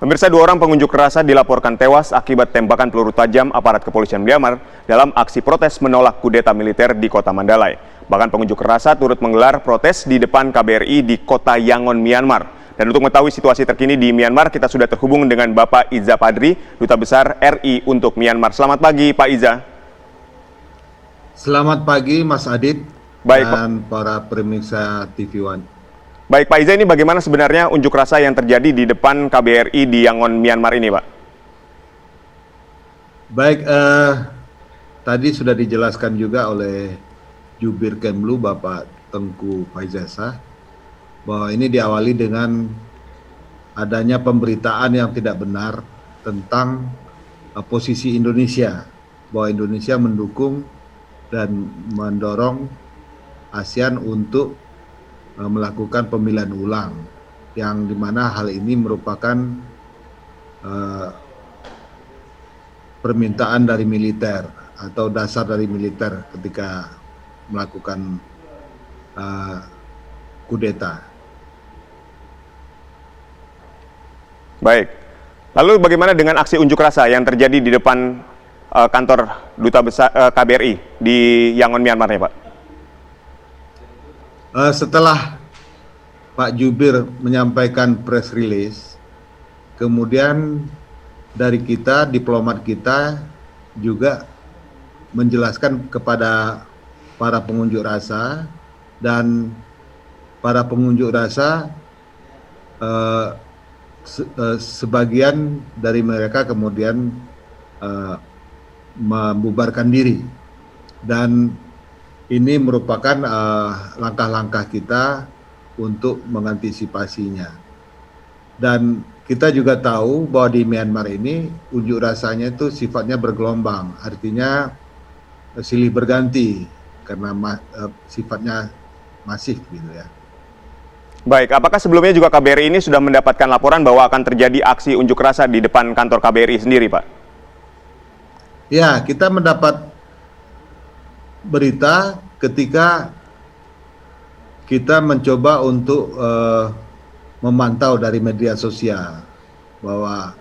Pemirsa, 2 orang pengunjuk rasa dilaporkan tewas akibat tembakan peluru tajam aparat kepolisian Myanmar dalam aksi protes menolak kudeta militer di kota Mandalay. Bahkan pengunjuk rasa turut menggelar protes di depan KBRI di kota Yangon, Myanmar. Dan untuk mengetahui situasi terkini di Myanmar, kita sudah terhubung dengan Bapak Iza Padri, Duta Besar RI untuk Myanmar. Selamat pagi, Pak Iza. Selamat pagi, Mas Adit. Baik, dan para pemirsa TV One. Baik, Pak Iza, ini bagaimana sebenarnya unjuk rasa yang terjadi di depan KBRI di Yangon, Myanmar ini, Pak? Baik, tadi sudah dijelaskan juga oleh Jubir Kemlu, Bapak Tengku Faizasa, bahwa ini diawali dengan adanya pemberitaan yang tidak benar tentang posisi Indonesia, bahwa Indonesia mendukung dan mendorong ASEAN untuk melakukan pemilihan ulang, yang dimana hal ini merupakan permintaan dari militer atau dasar dari militer ketika melakukan kudeta. Baik, lalu bagaimana dengan aksi unjuk rasa yang terjadi di depan kantor Duta Besar KBRI di Yangon, Myanmar, ya, Pak? Setelah Pak Jubir menyampaikan press release, kemudian dari kita, diplomat kita juga menjelaskan kepada para pengunjuk rasa, dan para pengunjuk rasa sebagian dari mereka kemudian membubarkan diri, dan ini merupakan langkah-langkah kita untuk mengantisipasinya. Dan kita juga tahu bahwa di Myanmar ini unjuk rasanya itu sifatnya bergelombang, artinya silih berganti karena sifatnya masif gitu ya. Baik, apakah sebelumnya juga KBRI ini sudah mendapatkan laporan bahwa akan terjadi aksi unjuk rasa di depan kantor KBRI sendiri, Pak? Ya, kita mendapat berita ketika kita mencoba untuk memantau dari media sosial, bahwa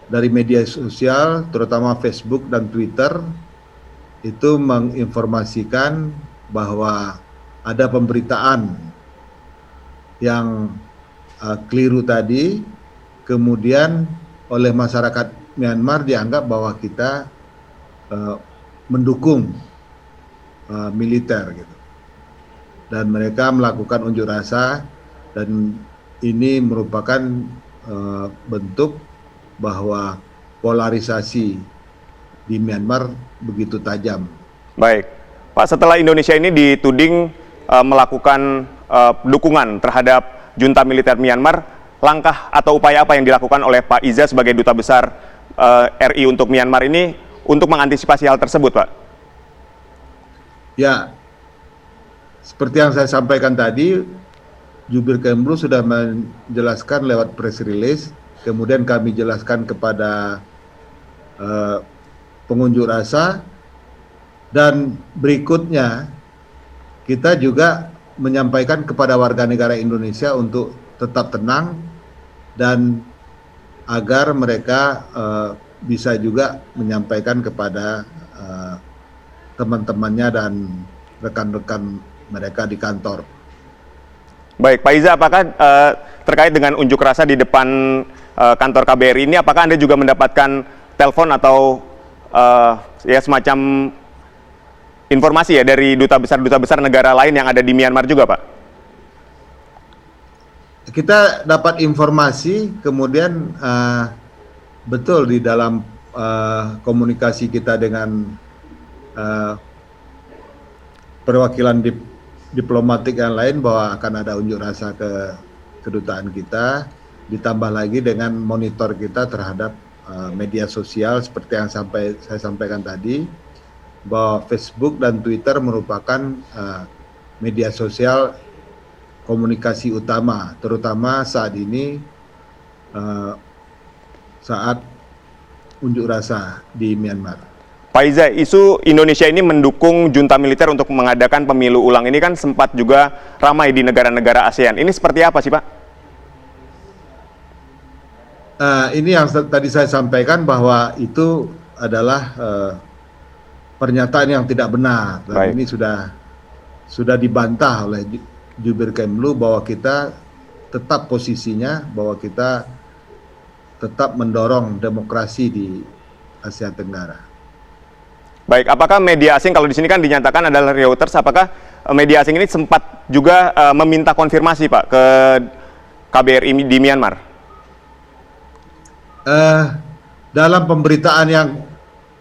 dari media sosial terutama Facebook dan Twitter itu menginformasikan bahwa ada pemberitaan yang keliru tadi, kemudian oleh masyarakat Myanmar dianggap bahwa kita mendukung militer gitu, dan mereka melakukan unjuk rasa, dan ini merupakan bentuk bahwa polarisasi di Myanmar begitu tajam. Baik, Pak, setelah Indonesia ini dituding melakukan dukungan terhadap junta militer Myanmar, langkah atau upaya apa yang dilakukan oleh Pak Iza sebagai Duta Besar RI untuk Myanmar ini untuk mengantisipasi hal tersebut, Pak? Ya, seperti yang saya sampaikan tadi, Jubir Kemlu sudah menjelaskan lewat press release, kemudian kami jelaskan kepada pengunjuk rasa, dan berikutnya kita juga menyampaikan kepada warga negara Indonesia untuk tetap tenang dan agar mereka bisa juga menyampaikan kepada teman-temannya dan rekan-rekan mereka di kantor. Baik, Pak Iza, apakah terkait dengan unjuk rasa di depan kantor KBRI ini, apakah Anda juga mendapatkan telepon atau ya semacam informasi ya dari duta besar negara lain yang ada di Myanmar juga, Pak? Kita dapat informasi, kemudian betul di dalam komunikasi kita dengan perwakilan diplomatik yang lain bahwa akan ada unjuk rasa ke kedutaan kita, ditambah lagi dengan monitor kita terhadap media sosial seperti yang saya sampaikan tadi, bahwa Facebook dan Twitter merupakan media sosial komunikasi utama, terutama saat ini saat unjuk rasa di Myanmar. Pak Iza, isu Indonesia ini mendukung junta militer untuk mengadakan pemilu ulang ini kan sempat juga ramai di negara-negara ASEAN. Ini seperti apa sih, Pak? Ini yang tadi saya sampaikan bahwa itu adalah pernyataan yang tidak benar, dan Baik. ini sudah dibantah oleh Jubir Kemlu bahwa kita tetap posisinya bahwa kita tetap mendorong demokrasi di Asia Tenggara. Baik, apakah media asing, kalau di sini kan dinyatakan adalah Reuters, apakah media asing ini sempat juga meminta konfirmasi Pak ke KBRI di Myanmar? Dalam pemberitaan yang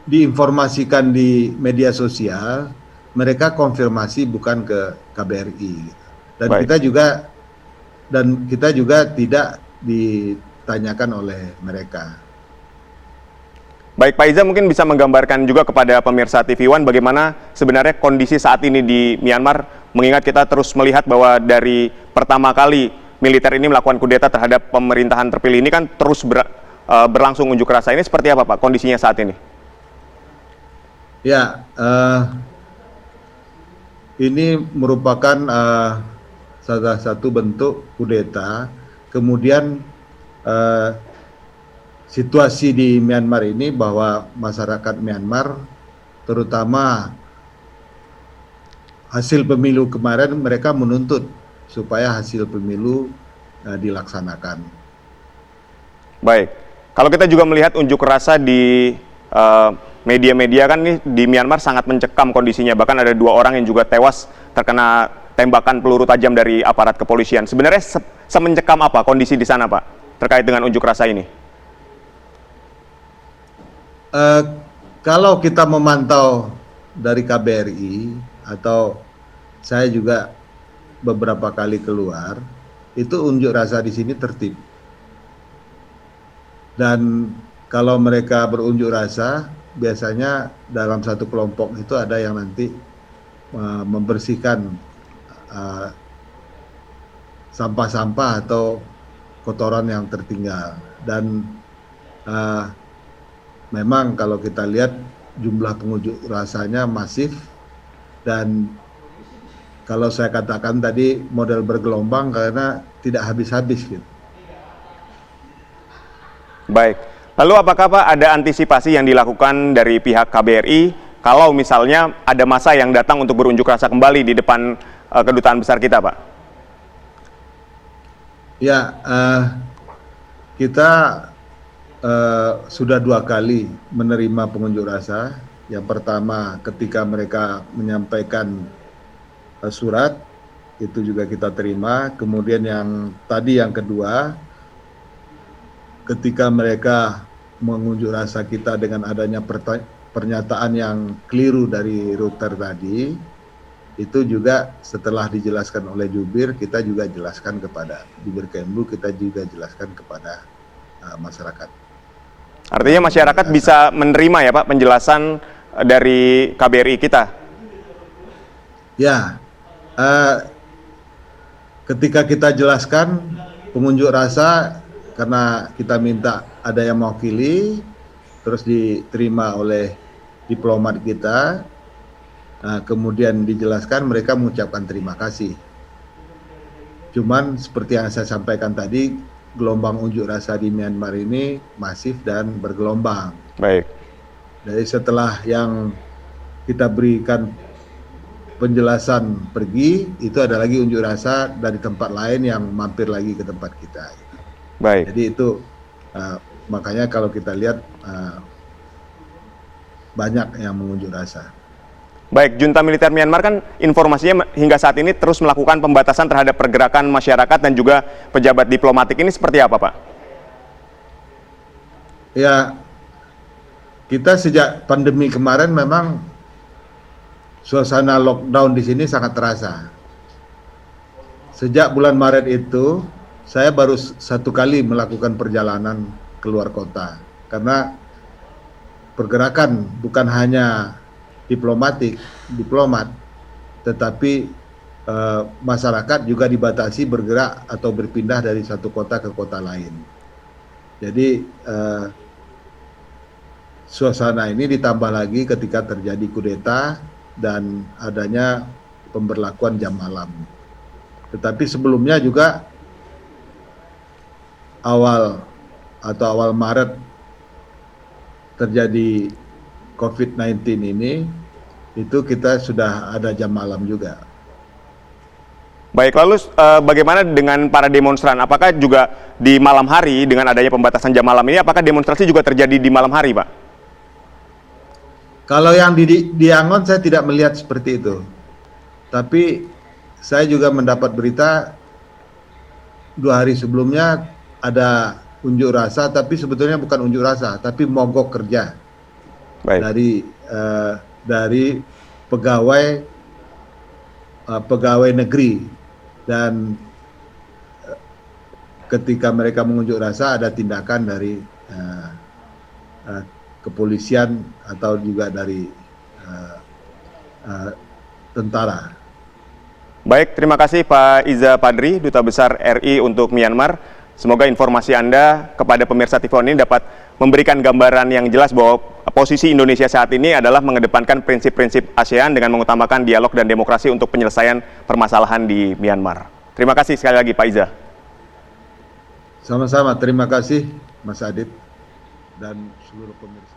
diinformasikan di media sosial, mereka konfirmasi bukan ke KBRI, dan Baik. kita juga tidak ditanyakan oleh mereka. Baik, Pak Iza mungkin bisa menggambarkan juga kepada pemirsa TV One bagaimana sebenarnya kondisi saat ini di Myanmar, mengingat kita terus melihat bahwa dari pertama kali militer ini melakukan kudeta terhadap pemerintahan terpilih ini kan terus berlangsung unjuk rasa. Ini seperti apa Pak kondisinya saat ini? Ya, ini merupakan salah satu bentuk kudeta. Kemudian situasi di Myanmar ini bahwa masyarakat Myanmar, terutama hasil pemilu kemarin, mereka menuntut supaya hasil pemilu dilaksanakan. Baik, kalau kita juga melihat unjuk rasa di media-media kan nih di Myanmar sangat mencekam kondisinya, bahkan ada 2 orang yang juga tewas terkena tembakan peluru tajam dari aparat kepolisian. Sebenarnya semencekam apa kondisi di sana Pak terkait dengan unjuk rasa ini? Kalau kita memantau dari KBRI atau saya juga beberapa kali keluar, itu unjuk rasa di sini tertib. Dan kalau mereka berunjuk rasa, biasanya dalam satu kelompok itu ada yang nanti membersihkan sampah-sampah atau kotoran yang tertinggal. Dan memang kalau kita lihat jumlah pengunjuk rasanya masif, dan kalau saya katakan tadi model bergelombang karena tidak habis-habis gitu. Baik, lalu apakah Pak ada antisipasi yang dilakukan dari pihak KBRI kalau misalnya ada massa yang datang untuk berunjuk rasa kembali di depan kedutaan besar kita Pak? Ya, kita sudah 2 kali menerima pengunjuk rasa. Yang pertama ketika mereka menyampaikan surat, itu juga kita terima. Kemudian yang kedua, ketika mereka mengunjuk rasa kita dengan adanya pernyataan yang keliru dari Reuters tadi, itu juga setelah dijelaskan oleh Jubir, kita juga jelaskan kepada Jubir Kemlu, kita juga jelaskan kepada masyarakat. Artinya masyarakat bisa menerima ya Pak penjelasan dari KBRI kita? Ya, ketika kita jelaskan pengunjuk rasa, karena kita minta ada yang mewakili, terus diterima oleh diplomat kita, kemudian dijelaskan, mereka mengucapkan terima kasih. Cuman seperti yang saya sampaikan tadi, gelombang unjuk rasa di Myanmar ini masif dan bergelombang. Baik. Jadi setelah yang kita berikan penjelasan pergi, itu ada lagi unjuk rasa dari tempat lain yang mampir lagi ke tempat kita. Baik. Jadi itu makanya kalau kita lihat banyak yang mengunjuk rasa. Baik, junta militer Myanmar kan informasinya hingga saat ini terus melakukan pembatasan terhadap pergerakan masyarakat dan juga pejabat diplomatik. Ini seperti apa Pak? Ya, kita sejak pandemi kemarin memang suasana lockdown di sini sangat terasa. Sejak bulan Maret itu, saya baru 1 kali melakukan perjalanan keluar kota. Karena pergerakan bukan hanya diplomat, tetapi masyarakat juga dibatasi bergerak atau berpindah dari satu kota ke kota lain. Jadi suasana ini ditambah lagi ketika terjadi kudeta dan adanya pemberlakuan jam malam. Tetapi sebelumnya juga awal atau awal Maret terjadi COVID-19 ini, itu kita sudah ada jam malam juga. Baik, lalu bagaimana dengan para demonstran? Apakah juga di malam hari dengan adanya pembatasan jam malam ini, apakah demonstrasi juga terjadi di malam hari, Pak? Kalau yang di Yangon saya tidak melihat seperti itu. Tapi saya juga mendapat berita 2 hari sebelumnya ada unjuk rasa, tapi sebetulnya bukan unjuk rasa, tapi mogok kerja. Baik. Dari pegawai negeri. Dan ketika mereka mengunjuk rasa ada tindakan dari kepolisian atau juga dari tentara. Baik, terima kasih Pak Iza Padri, Duta Besar RI untuk Myanmar. Semoga informasi Anda kepada pemirsa TV ini dapat memberikan gambaran yang jelas bahwa posisi Indonesia saat ini adalah mengedepankan prinsip-prinsip ASEAN dengan mengutamakan dialog dan demokrasi untuk penyelesaian permasalahan di Myanmar. Terima kasih sekali lagi Pak Iza. Sama-sama, terima kasih Mas Adit dan seluruh pemirsa.